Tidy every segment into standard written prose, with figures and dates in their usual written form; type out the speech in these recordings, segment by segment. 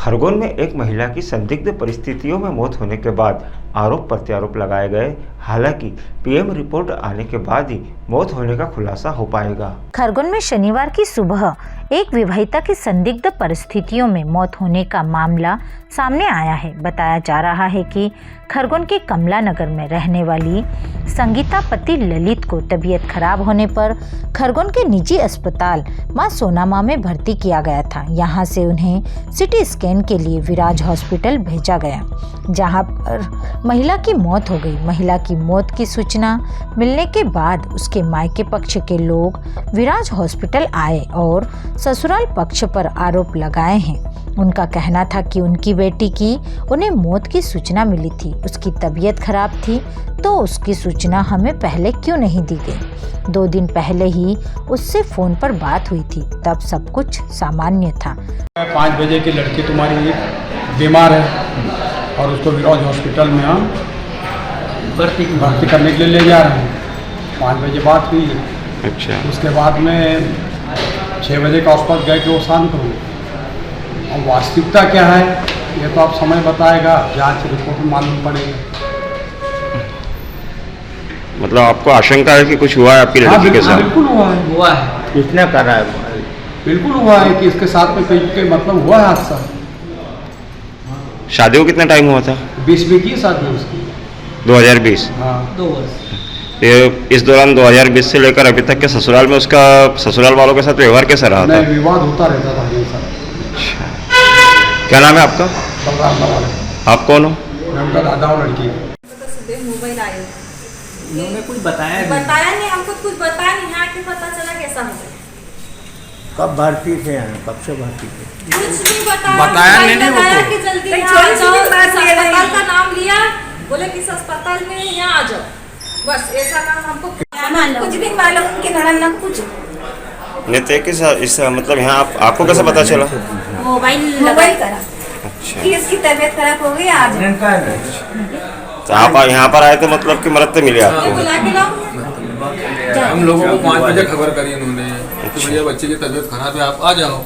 खरगोन में एक महिला की संदिग्ध परिस्थितियों में मौत होने के बाद आरोप प्रत्यारोप लगाए गए। हालांकि पीएम रिपोर्ट आने के बाद ही मौत होने का खुलासा हो पाएगा। खरगोन में शनिवार की सुबह एक विवाहिता की संदिग्ध परिस्थितियों में मौत होने का मामला सामने आया है। बताया जा रहा है कि खरगोन के कमला नगर में रहने वाली संगीता पति ललित को तबीयत खराब होने पर खरगोन के निजी अस्पताल मां सोनामा में भर्ती किया गया था। यहां से उन्हें सिटी स्कैन के लिए विराज हॉस्पिटल भेजा गया, जहां पर महिला की मौत हो गई। महिला की मौत की सूचना मिलने के बाद उसके मायके पक्ष के लोग विराज हॉस्पिटल आए और ससुराल पक्ष पर आरोप लगाए हैं। उनका कहना था कि उनकी बेटी की उन्हें मौत की सूचना मिली थी, उसकी तबीयत खराब थी, तो उसकी सूचना हमें पहले क्यों नहीं दी गई। 2 दिन पहले ही उससे फोन पर बात हुई थी, तब सब कुछ सामान्य था। 5 बजे की लड़की तुम्हारी बीमार है और उसको विराज हॉस्पिटल में हम भर्ती करने के लिए ले जा रहे हैं। 5 बजे बात हुई। अच्छा। उसके बाद में 6 बजे के आसपास गए कि वो शांत हो। अब वास्तविकता क्या है ये तो आप समय बताएगा, जांच रिपोर्ट में मालूम पड़ेगा। मतलब आपको आशंका है कि कुछ हुआ है आपकी लड़की के साथ? बिल्कुल हुआ है। किसने करा है? बिल्कुल हुआ है कि इसके साथ में कोई मतलब हुआ है हादसा। शादी को कितना टाइम हुआ था? 20 में की शादी उसकी। 2020। हाँ, 2 वर्ष। इस दौरान 2020 से लेकर अभी तक के ससुराल में उसका ससुराल वालों के साथ व्यवहार कैसा रहा था? विवाद होता रहता था हमेशा। अच्छा। क्या नाम है आपका? आप कौन हो? उनका दादा और लड़की। मोबाइल आए, उन्होंने कुछ बताया नहीं, हमको कुछ बताया नहीं। यहाँ के पता चला कैसा हो। कब भर्ती थे? कब से भर्ती थे? कुछ नहीं बताया नहीं वो तो। कि जल्दी यहाँ आ जाओ, अस्पताल का नाम लिया, बोले कि अस्पताल में यहाँ आ जाओ, बस ऐसा नाम हमको कुछ भी मालूम। उनके नड़न कुछ नेता के साथ इस मतलब यहाँ आपको कैसे पता चला? मोबाइल करा। अच्छा। कि इसकी तबीयत खराब हो गई आज। तो आप यहाँ पर आए थे मतलब कि मदद मिली आपको? बुला के लाओ। हम लोगों को 5 बजे खबर करी उन्होंने कि भैया बच्चे की तबीयत खराब है, आप आ जाओ।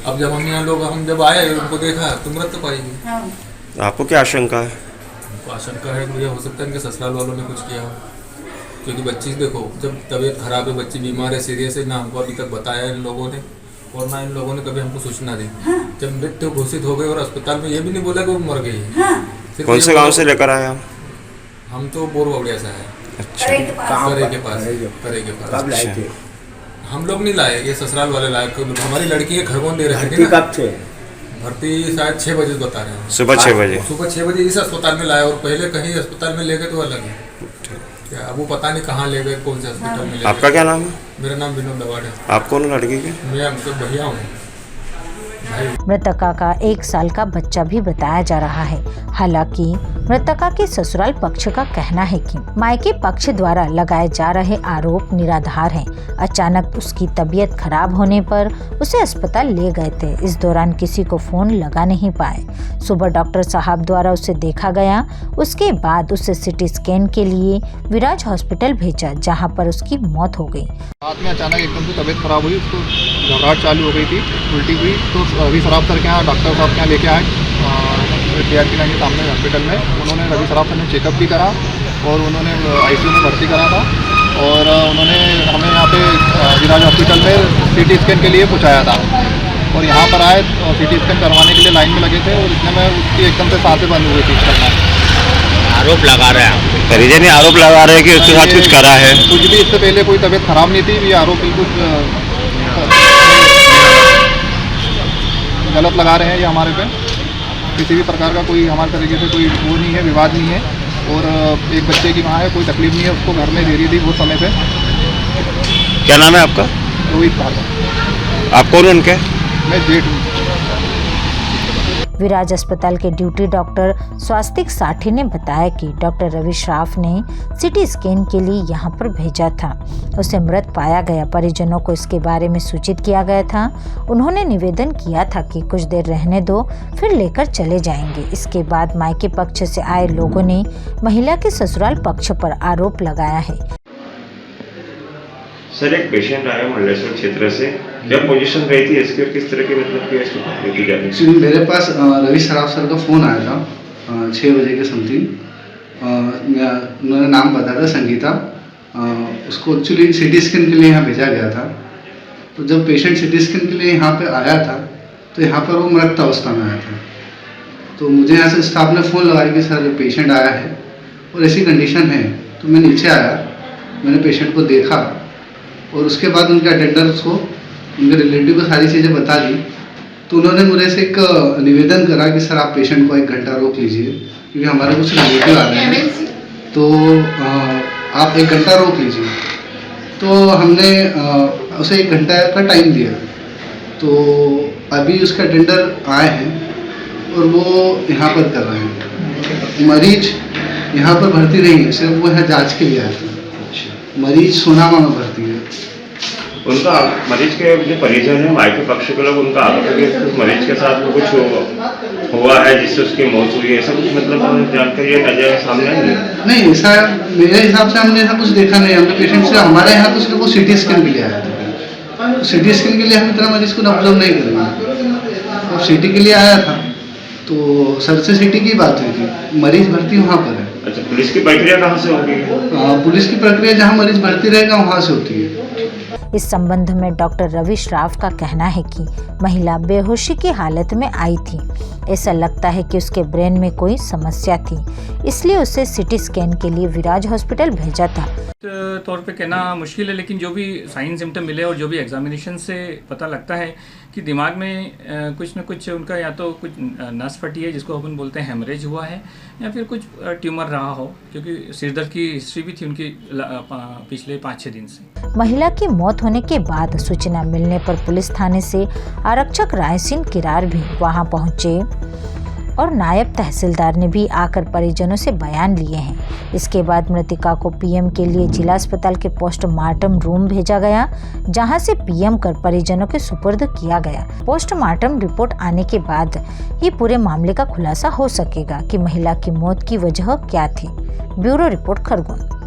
अब जब हम जब आए उनको देखा तो मृत्यु पाई गई। आपको क्या आशंका है? हमको आशंका है कि भैया हो सकता है इनके ससुराल वालों ने कुछ किया हो, क्योंकि बच्ची देखो जब तबीयत खराब है, बच्ची बीमार है, सीरियस है, ना हमको अभी तक बताया इन लोगों ने और ना इन लोगों ने कभी हमको सूचना दी। जब मृत्यु घोषित हो गई और अस्पताल में ये भी नहीं बोला कि वो मर गई है। कौन से गाँव से लेकर आए आप? हम तो बोरवड़िया से आए। अच्छा। करे के पास। कब लाए थे? हम लोग नहीं लाए, ये ससुराल वाले लाए। हमारी लड़की है खरगोन दे रहे थे। कब से भर्ती शायद 6 बजे बता रहे हैं। सुबह 6 बजे। सुबह 6 बजे इस अस्पताल में लाया और पहले कहीं अस्पताल में ले गए तो अलग है। क्या अब वो पता नहीं कहाँ ले गए, कौन से अस्पताल में ले गए। आपका क्या नाम है? मेरा नाम विनोद दवाड़ है। आप कौन हो लड़की के? मैं उनका भैया हूँ। मृतका का 1 साल का बच्चा भी बताया जा रहा है। हालांकि मृतका के ससुराल पक्ष का कहना है कि मायके पक्ष द्वारा लगाए जा रहे आरोप निराधार हैं। अचानक उसकी तबीयत खराब होने पर उसे अस्पताल ले गए थे। इस दौरान किसी को फोन लगा नहीं पाए। सुबह डॉक्टर साहब द्वारा उसे देखा गया, उसके बाद उसे सिटी स्कैन के लिए विराज हॉस्पिटल भेजा, जहाँ पर उसकी मौत हो गई। रात में अचानक एकदम से तबीयत खराब हुई, उसको घबराहट चालू हो गई थी, उल्टी हुई। तो रवि सराफ सर के यहाँ डॉक्टर साहब के यहाँ लेके आए TRT लाइन के सामने हॉस्पिटल में। उन्होंने रवि सराफ सर ने चेकअप भी करा और उन्होंने ICU में भर्ती करा था और उन्होंने हमें यहाँ पे विराज हॉस्पिटल में CT स्कैन के लिए पहुँचाया था। और यहाँ पर आए CT स्कैन करवाने के लिए लाइन में लगे थे और इतने में उसकी एकदम से सांसें बंद हो गई थी। आरोप लगा रहे हैं परिजन आरोप लगा रहे हैं कि उसके साथ कुछ करा है। कुछ भी इससे पहले कोई तबीयत खराब नहीं थी। ये आरोप बिल्कुल गलत लगा रहे हैं ये हमारे पे। किसी भी प्रकार का कोई हमारे तरीके से कोई वो नहीं है, विवाद नहीं है। और एक बच्चे की माँ है, कोई तकलीफ नहीं है, उसको घर में दे रही थी वो समय पे। क्या नाम है आपका? रोहित भार्गव। आप कौन उनके? मैं जेठ हूँ। विराज अस्पताल के ड्यूटी डॉक्टर स्वास्तिक साठी ने बताया कि डॉक्टर रवि श्राफ ने सिटी स्कैन के लिए यहां पर भेजा था। उसे मृत पाया गया। परिजनों को इसके बारे में सूचित किया गया था। उन्होंने निवेदन किया था कि कुछ देर रहने दो, फिर लेकर चले जाएंगे। इसके बाद मायके पक्ष से आए लोगों ने महिला के ससुराल पक्ष पर आरोप लगाया है। सर एक पेशेंट आया मल्लेश्वर क्षेत्र से, क्या पोजीशन रही थी इसकी और किस तरह की मतलब कि इसको तकलीफ दी जा रही एक्चुअली मेरे पास रवि सराफ सर का फ़ोन आया था 6 बजे के समथिंग। उन्होंने नाम बताया था संगीता। उसको एक्चुअली सिटी स्कैन के लिए यहाँ भेजा गया था। तो जब पेशेंट सिटी स्कैन के लिए यहाँ पे आया था तो यहाँ पर वो मृत अवस्था में आया था। तो मुझे यहाँ से स्टाफ ने फ़ोन लगाया कि सर पेशेंट आया है और ऐसी कंडीशन है। तो मैं नीचे आया, मैंने पेशेंट को देखा और उसके बाद उनके अटेंडर्स को, उनके रिलेटिव को सारी चीज़ें बता दी। तो उन्होंने मुझे से एक निवेदन करा कि सर आप पेशेंट को 1 घंटा रोक लीजिए क्योंकि हमारे कुछ रिलेटिव आ रहे हैं, तो आप 1 घंटा रोक लीजिए। तो हमने उसे 1 घंटा का टाइम दिया। तो अभी उसके अटेंडर आए हैं और वो यहाँ पर कर रहे हैं। मरीज यहाँ पर भर्ती नहीं है, सिर्फ वो यहाँ जाँच के लिए आया था। मरीज सोनामा में भर्ती है। उनका मरीज के जो परिजन है मायके पक्ष के लोग, उनका आरोप है कि मरीज के साथ में कुछ हुआ है जिससे उसकी मौत हुई है, ऐसा कुछ मतलब जानकारी नजर सामने आई? नहीं, ऐसा मेरे हिसाब से हमने ऐसा कुछ देखा नहीं। हमने पेशेंट से, हमारे यहाँ तो सिर्फ वो सिटी स्कैन के लिए आया था। सिटी स्कैन के लिए हम इतना मरीज को ऑब्जर्व नहीं करेंगे। अब सिटी के लिए आया था तो सर से सिटी की बात हुई थी, मरीज भर्ती वहाँ पर है। अच्छा, पुलिस की प्रक्रिया कहाँ से होगी? पुलिस की प्रक्रिया जहाँ मरीज भर्ती रहेगा वहाँ से होती है। इस संबंध में डॉक्टर रवि श्राफ का कहना है कि महिला बेहोशी की हालत में आई थी। ऐसा लगता है कि उसके ब्रेन में कोई समस्या थी, इसलिए उसे सिटी स्कैन के लिए विराज हॉस्पिटल भेजा था। तौर पे कहना मुश्किल है, लेकिन जो भी साइन सिम्टम मिले और जो भी एग्जामिनेशन से पता लगता है कि दिमाग में कुछ न कुछ उनका या तो कुछ नस फटी है जिसको अपन बोलते हैं हेमरेज हुआ है, या फिर कुछ ट्यूमर रहा हो, क्योंकि सिरदर्द की हिस्ट्री भी थी उनकी पिछले 5-6 दिन से। महिला की मौत होने के बाद सूचना मिलने पर पुलिस थाने से आरक्षक रायसिंह किरार भी वहां पहुंचे और नायब तहसीलदार ने भी आकर परिजनों से बयान लिए हैं। इसके बाद मृतिका को पीएम के लिए जिला अस्पताल के पोस्टमार्टम रूम भेजा गया, जहां से पीएम कर परिजनों के सुपुर्द किया गया। पोस्टमार्टम रिपोर्ट आने के बाद ही पूरे मामले का खुलासा हो सकेगा कि महिला की मौत की वजह क्या थी। Bureau report Khargone.